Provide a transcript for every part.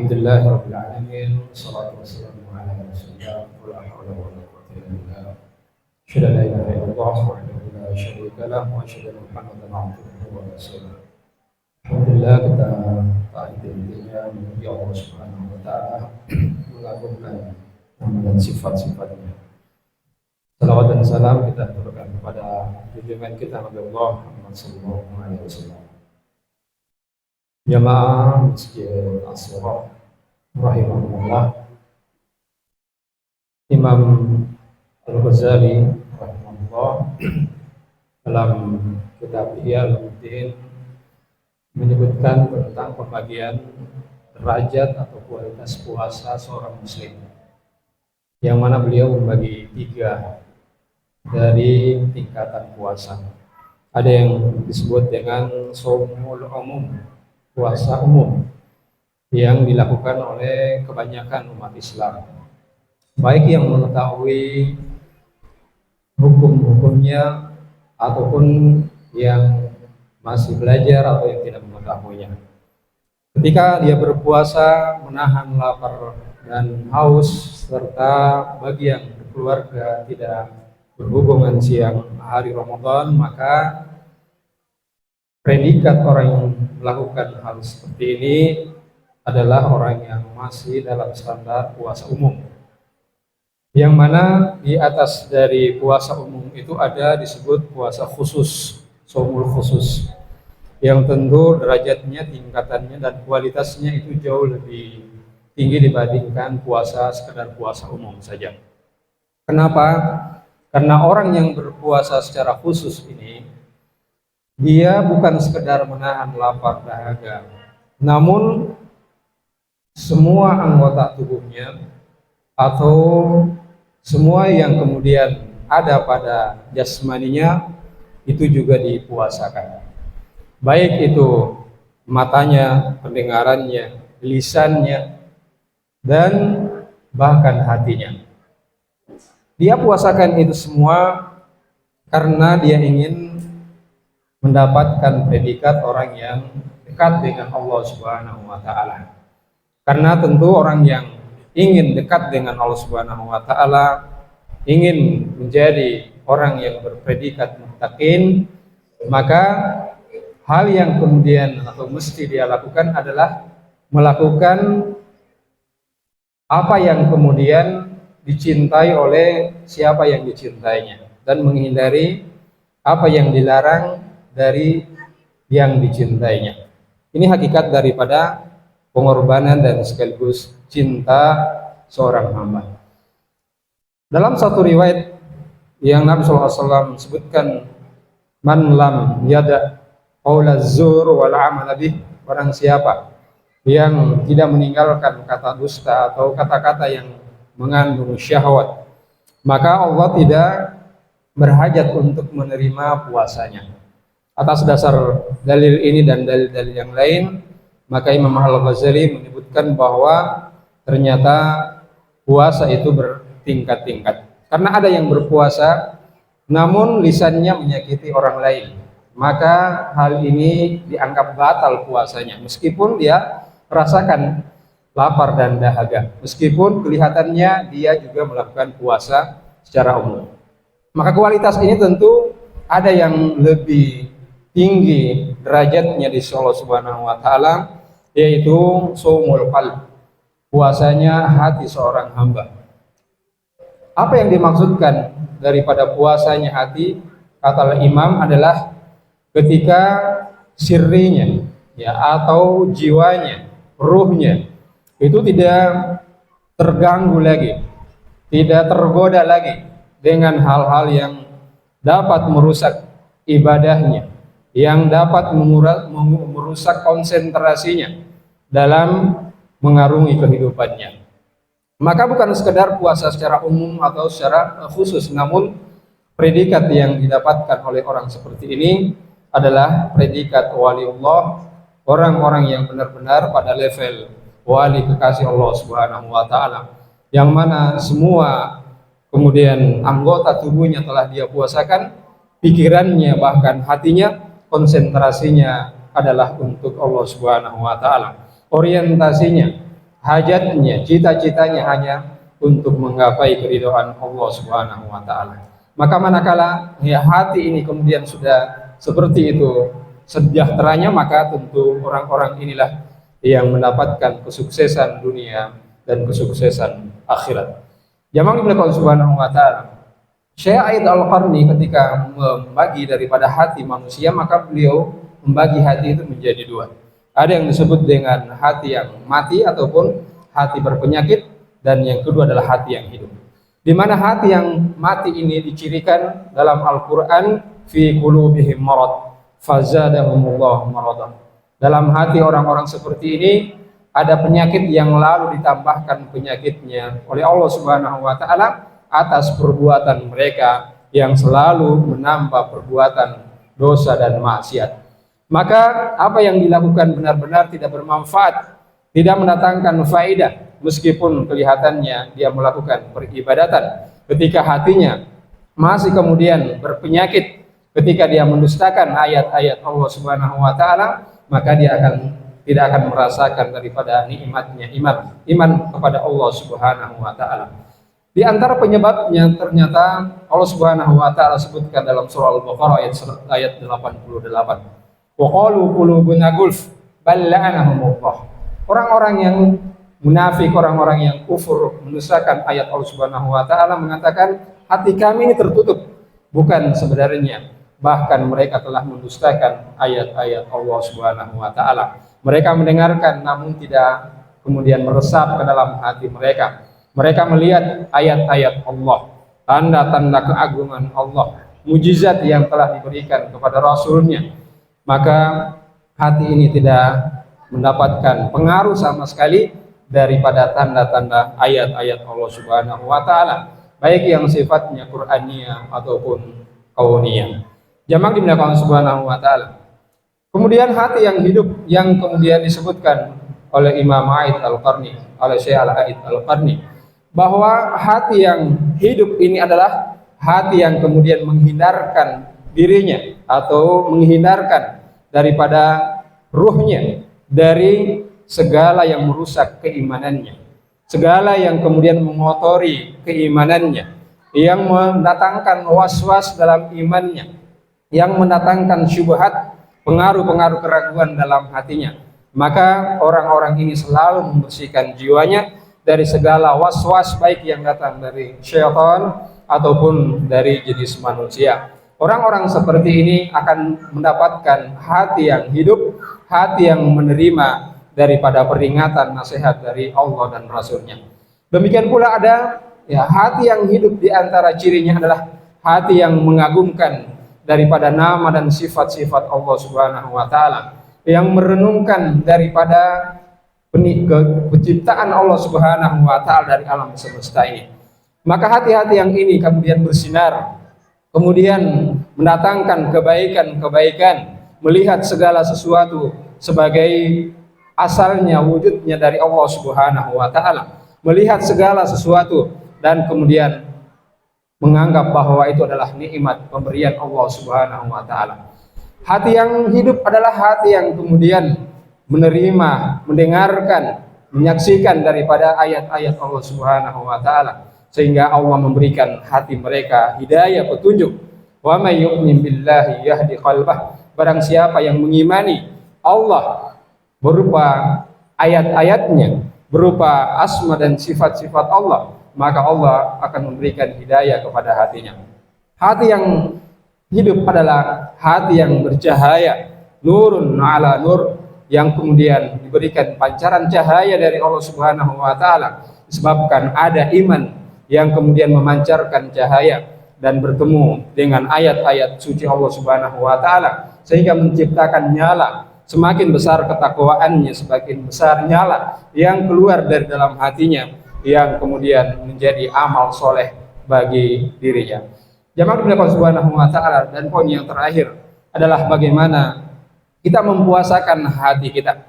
Alhamdulillahirabbil alamin, wassalatu wassalamu ala rasulillah, wa la haula wa la quwwata illa billah. Asyhadu an la ilaha illallah wahdahu la syarika lah wa asyhadu anna Muhammadan abduhu wa rasuluh. Alhamdulillah kita intinya memuji Allah Subhanahu wa taala, mengagungkan nama dan sifat-sifatnya. Salawat dan salam kita aturkan kepada junjungan kita Nabi Allah Muhammad sallallahu alaihi wasallam. Jamaah Masjid As-Sirah rahimahullah, Imam Al-Ghazali rahimahullah dalam kitab Ihya Ulumuddin menyebutkan tentang pembagian derajat atau kualitas puasa seorang muslim, yang mana beliau membagi 3 dari tingkatan puasa. Ada yang disebut dengan shaumul umum, puasa umum, yang dilakukan oleh kebanyakan umat Islam, baik yang mengetahui hukum-hukumnya ataupun yang masih belajar atau yang tidak mengetahuinya. Ketika dia berpuasa menahan lapar dan haus, serta bagi yang berkeluarga tidak berhubungan siang hari Ramadan, maka predikat orang yang melakukan hal seperti ini adalah orang yang masih dalam standar puasa umum, yang mana di atas dari puasa umum itu ada disebut puasa khusus, shaumul khusus, yang tentu derajatnya, tingkatannya dan kualitasnya itu jauh lebih tinggi dibandingkan puasa sekedar puasa umum saja. Kenapa? Karena orang yang berpuasa secara khusus ini, dia bukan sekedar menahan lapar dahaga, namun semua anggota tubuhnya atau semua yang kemudian ada pada jasmaninya itu juga dipuasakan. Baik itu matanya, pendengarannya, lisannya, dan bahkan hatinya. Dia puasakan itu semua karena dia ingin mendapatkan predikat orang yang dekat dengan Allah Subhanahu wa taala. Karena tentu orang yang ingin dekat dengan Allah Subhanahu wa taala, ingin menjadi orang yang berpredikat muttaqin, maka hal yang kemudian atau mesti dia lakukan adalah melakukan apa yang kemudian dicintai oleh siapa yang dicintainya, dan menghindari apa yang dilarang dari yang dicintainya. Ini hakikat daripada pengorbanan dan sekaligus cinta seorang hamba. Dalam satu riwayat yang Nabi SAW sebutkan, man lam yada qaula zur wal amal bih, barang siapa yang tidak meninggalkan kata dusta atau kata-kata yang mengandung syahwat, maka Allah tidak berhajat untuk menerima puasanya. Atas dasar dalil ini dan dalil-dalil yang lain, maka Imam Al-Ghazali menyebutkan bahwa ternyata puasa itu bertingkat-tingkat. Karena ada yang berpuasa namun lisannya menyakiti orang lain, maka hal ini dianggap batal puasanya, meskipun dia rasakan lapar dan dahaga, meskipun kelihatannya dia juga melakukan puasa secara umum. Maka kualitas ini tentu ada yang lebih tinggi derajatnya di Allah Subhanahu wa taala, yaitu shaumul qalb, puasanya hati seorang hamba. Apa yang dimaksudkan daripada puasanya hati, kata imam, adalah ketika sirrinya ya atau jiwanya, ruhnya itu tidak terganggu lagi, tidak tergoda lagi dengan hal-hal yang dapat merusak ibadahnya, yang dapat merusak konsentrasinya dalam mengarungi kehidupannya. Maka bukan sekedar puasa secara umum atau secara khusus, namun predikat yang didapatkan oleh orang seperti ini adalah predikat waliullah, orang-orang yang benar-benar pada level wali kekasih Allah Subhanahu wa taala, yang mana semua kemudian anggota tubuhnya telah dia puasakan, pikirannya bahkan hatinya, konsentrasinya adalah untuk Allah Subhanahu wa taala. Orientasinya hajatnya, cita-citanya hanya untuk menggapai keridhaan Allah Subhanahu wa taala. Maka manakala ya hati ini kemudian sudah seperti itu sejahteranya, maka tentu orang-orang inilah yang mendapatkan kesuksesan dunia dan kesuksesan akhirat. Jamaah dimulakan Subhanahu wa taala. Syekh Aid Al-Qarni ketika membagi daripada hati manusia, maka beliau membagi hati itu menjadi dua. Ada yang disebut dengan hati yang mati ataupun hati berpenyakit, dan yang kedua adalah hati yang hidup. Di mana hati yang mati ini dicirikan dalam Al-Qur'an, fi qulubihim marad fazadahumullahu maradan. Dalam hati orang-orang seperti ini ada penyakit yang lalu ditambahkan penyakitnya oleh Allah Subhanahu wa taala atas perbuatan mereka yang selalu menambah perbuatan dosa dan maksiat. Maka apa yang dilakukan benar-benar tidak bermanfaat, tidak mendatangkan faedah, meskipun kelihatannya dia melakukan peribadatan. Ketika hatinya masih kemudian berpenyakit, ketika dia mendustakan ayat-ayat Allah Subhanahu wa taala, maka dia tidak akan merasakan daripada nikmatnya iman kepada Allah Subhanahu wa taala. Di antara penyebabnya ternyata Allah Subhanahu wa taala sebutkan dalam surah Al-Baqarah ayat 88. Wa qalu qulubuna gulf bal la'anahumullah. Orang-orang yang munafik, orang-orang yang kufur, mendustakan ayat Allah Subhanahu wa taala mengatakan hati kami ini tertutup. Bukan sebenarnya, bahkan mereka telah mendustakan ayat-ayat Allah Subhanahu wa taala. Mereka mendengarkan namun tidak kemudian meresap ke dalam hati mereka. Mereka melihat ayat-ayat Allah, tanda-tanda keagungan Allah, mujizat yang telah diberikan kepada Rasulnya. Maka hati ini tidak mendapatkan pengaruh sama sekali daripada tanda-tanda ayat-ayat Allah Subhanahu wa taala, baik yang sifatnya Qur'aniyah ataupun kauniyah. Jamaah dimuliakan Subhanahu wa taala. Kemudian hati yang hidup yang kemudian disebutkan oleh Imam Aid Al-Qarni, oleh Syekh Aid Al-Qarni, bahwa hati yang hidup ini adalah hati yang kemudian menghindarkan dirinya atau menghindarkan daripada ruhnya dari segala yang merusak keimanannya, segala yang kemudian mengotori keimanannya, yang mendatangkan was-was dalam imannya, yang mendatangkan syubhat, pengaruh-pengaruh keraguan dalam hatinya. Maka orang-orang ini selalu membersihkan jiwanya dari segala was-was, baik yang datang dari syaitan ataupun dari jenis manusia. Orang-orang seperti ini akan mendapatkan hati yang hidup, hati yang menerima daripada peringatan nasihat dari Allah dan Rasulnya. Demikian pula ada hati yang hidup, di antara cirinya adalah hati yang mengagumkan daripada nama dan sifat-sifat Allah Subhanahu wa taala, yang merenungkan daripada penciptaan Allah Subhanahu wa taala dari alam semesta ini. Maka hati-hati yang ini kemudian bersinar, kemudian mendatangkan kebaikan-kebaikan, melihat segala sesuatu sebagai asalnya, wujudnya dari Allah Subhanahu wa taala, melihat segala sesuatu dan kemudian menganggap bahwa itu adalah nikmat pemberian Allah Subhanahu wa taala. Hati yang hidup adalah hati yang kemudian menerima, mendengarkan, menyaksikan daripada ayat-ayat Allah Subhanahu wa taala, sehingga Allah memberikan hati mereka hidayah, petunjuk. Wa may yu'min billahi yahdi qalbah. Barang siapa yang mengimani Allah berupa ayat-ayatnya, berupa asma dan sifat-sifat Allah, maka Allah akan memberikan hidayah kepada hatinya. Hati yang hidup adalah hati yang bercahaya, nurun ala nur, yang kemudian diberikan pancaran cahaya dari Allah Subhanahu wa taala, disebabkan ada iman yang kemudian memancarkan cahaya dan bertemu dengan ayat-ayat suci Allah Subhanahu wa taala, sehingga menciptakan nyala. Semakin besar ketakwaannya, semakin besar nyala yang keluar dari dalam hatinya, yang kemudian menjadi amal soleh bagi dirinya. Jamaah dimulakan Subhanahu wa taala. Dan poin yang terakhir adalah bagaimana kita mempuasakan hati kita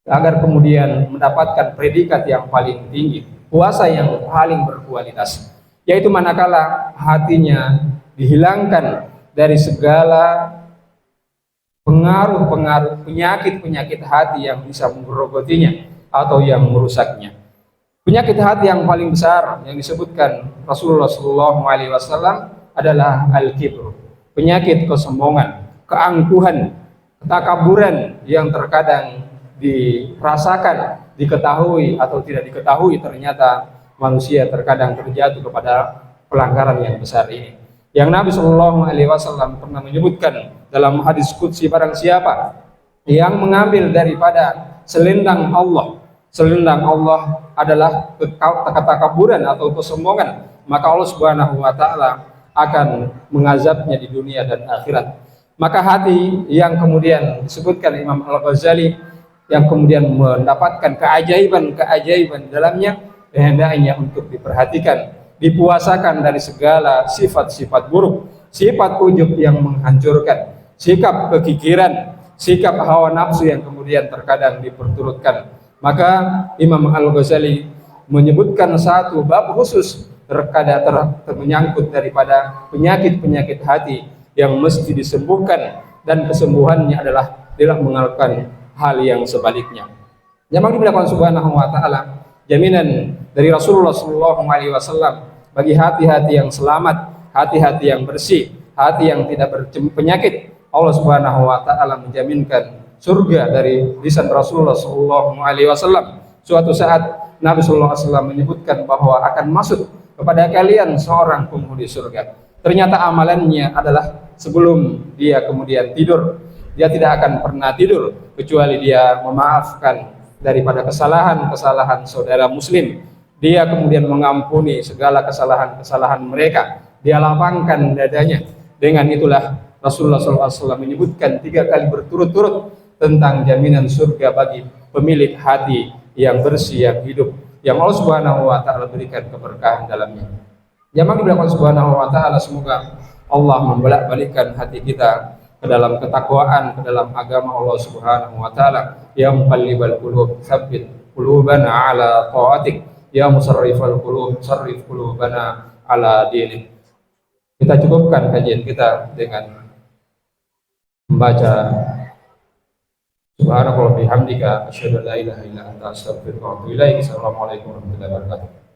agar kemudian mendapatkan predikat yang paling tinggi, puasa yang paling berkualitas, yaitu manakala hatinya dihilangkan dari segala pengaruh-pengaruh penyakit-penyakit hati yang bisa menggerogotinya, atau yang merusaknya. Penyakit hati yang paling besar yang disebutkan Rasulullah SAW adalah al-kibr, penyakit kesombongan, keangkuhan, ketakaburan yang terkadang dirasakan, diketahui atau tidak diketahui, ternyata manusia terkadang terjatuh kepada pelanggaran yang besar ini. Yang Nabi Shallallahu Alaihi Wasallam pernah menyebutkan dalam hadis qudsi, barang siapa yang mengambil daripada selendang Allah adalah ketakaburan atau kesombongan, maka Allah Subhanahu Wa Taala akan mengazabnya di dunia dan akhirat. Maka hati yang kemudian disebutkan Imam Al-Ghazali, yang kemudian mendapatkan keajaiban dalamnya, hendaknya untuk diperhatikan, dipuasakan dari segala sifat-sifat buruk, sifat ujub yang menghancurkan, sikap kekikiran, sikap hawa nafsu yang kemudian terkadang diperturutkan. Maka Imam Al-Ghazali menyebutkan satu bab khusus terkadang menyangkut daripada penyakit-penyakit hati yang mesti disembuhkan, dan kesembuhannya adalah tidak melakukan hal yang sebaliknya. Yang dimuliakan Subhanahu Wa Taala, jaminan dari Rasulullah SAW bagi hati-hati yang selamat, hati-hati yang bersih, hati yang tidak berpenyakit. Allah Subhanahu Wa Taala menjaminkan surga dari lisan Rasulullah SAW. Suatu saat Nabi SAW menyebutkan bahwa akan masuk kepada kalian seorang penghuni surga. Ternyata amalannya adalah sebelum dia kemudian tidur, dia tidak akan pernah tidur kecuali dia memaafkan daripada kesalahan-kesalahan saudara muslim. Dia kemudian mengampuni segala kesalahan-kesalahan mereka. Dia lapangkan dadanya. Dengan itulah Rasulullah SAW menyebutkan 3 kali berturut-turut tentang jaminan surga bagi pemilik hati yang bersih, yang hidup, yang Allah Subhanahu Wa Taala berikan keberkahan dalamnya. Yang dimuliakan Subhanahu Wa Taala, semoga Allah membolak-balikkan hati kita ke dalam ketakwaan, ke dalam agama Allah Subhanahu Wa Taala. Ya muqallibal qulub, tsabbit qulubana ala thaatik. Ya musarrifal qulub, sarrif qulubana ala dinik. Kita cukupkan kajian kita dengan membaca Subhanallah bihamdika asyhadu an la ilaha illa anta astaghfiruka wa atubu ilaik. Assalamualaikum warahmatullahi wabarakatuh.